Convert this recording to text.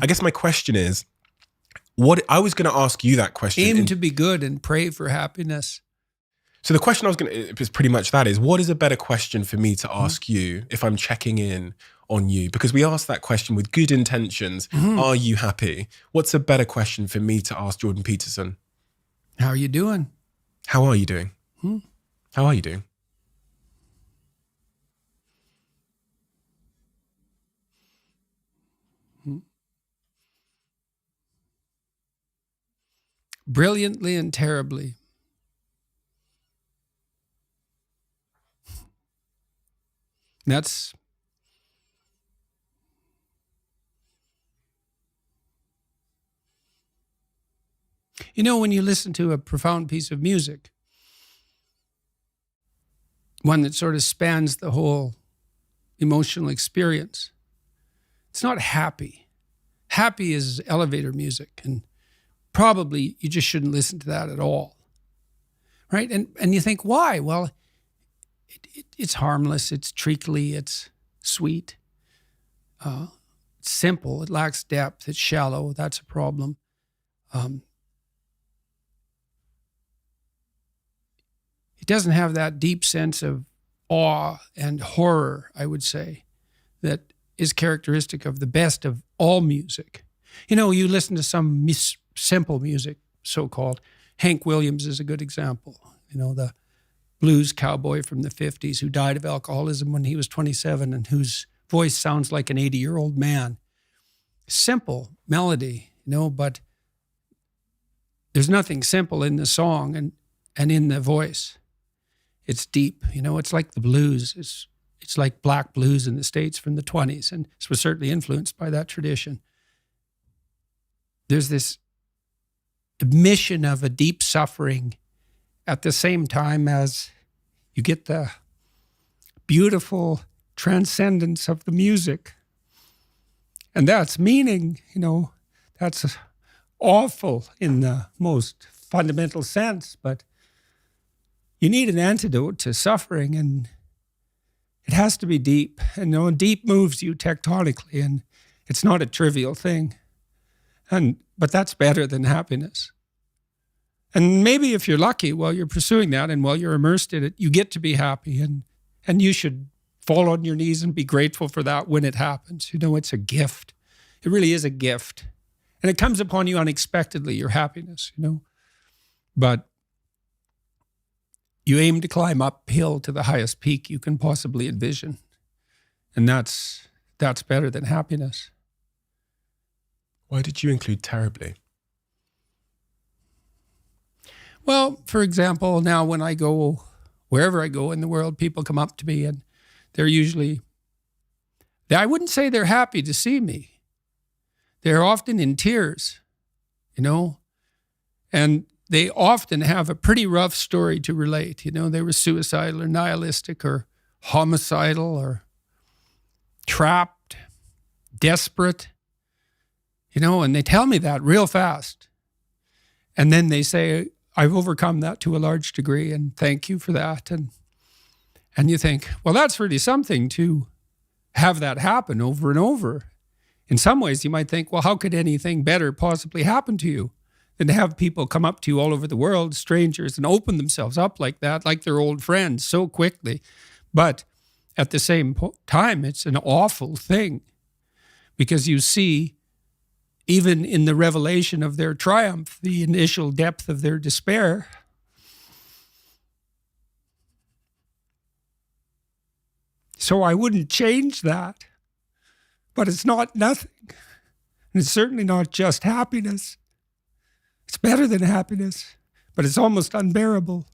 I guess my question is, what I was going to ask you that question. Aim to be good and pray for happiness. So the question I was going to, is pretty much that is, what is a better question for me to ask you if I'm checking in on you? Because we asked that question with good intentions. Are you happy? What's a better question for me to ask Jordan Peterson? How are you doing? How are you doing? How are you doing? Brilliantly and terribly. That's when you listen to a profound piece of music, one that sort of spans the whole emotional experience, it's not happy. Happy is elevator music, and probably you just shouldn't listen to that at all, right? And you think, why? Well, it's harmless, it's treacly, it's sweet, it's simple, it lacks depth, it's shallow, that's a problem. It doesn't have that deep sense of awe and horror, I would say, that is characteristic of the best of all music. You listen to some simple music, so-called. Hank Williams is a good example. The blues cowboy from the 50s who died of alcoholism when he was 27 and whose voice sounds like an 80-year-old man. Simple melody, but there's nothing simple in the song and in the voice. It's deep, it's like the blues. It's like black blues in the States from the 20s, and this was certainly influenced by that tradition. There's this admission of a deep suffering at the same time as you get the beautiful transcendence of the music. And that's meaning, that's awful in the most fundamental sense, but you need an antidote to suffering, and it has to be deep. And deep moves you tectonically, and it's not a trivial thing. But that's better than happiness. And maybe if you're lucky while you're pursuing that and while you're immersed in it, you get to be happy, and you should fall on your knees and be grateful for that when it happens. It's a gift. It really is a gift. And it comes upon you unexpectedly, your happiness, But you aim to climb uphill to the highest peak you can possibly envision. And that's better than happiness. Why did you include terribly? Well, for example, now when I go, wherever I go in the world, people come up to me and they're usually, I wouldn't say they're happy to see me. They're often in tears, and they often have a pretty rough story to relate. They were suicidal or nihilistic or homicidal or trapped, desperate, and they tell me that real fast. And then they say, I've overcome that to a large degree, and thank you for that. And you think, well, that's really something to have that happen over and over. In some ways, you might think, well, how could anything better possibly happen to you than to have people come up to you all over the world, strangers, and open themselves up like that, like they're old friends so quickly. But at the same time, it's an awful thing, because you see, even in the revelation of their triumph, the initial depth of their despair. So I wouldn't change that. But it's not nothing. And it's certainly not just happiness. It's better than happiness, but it's almost unbearable.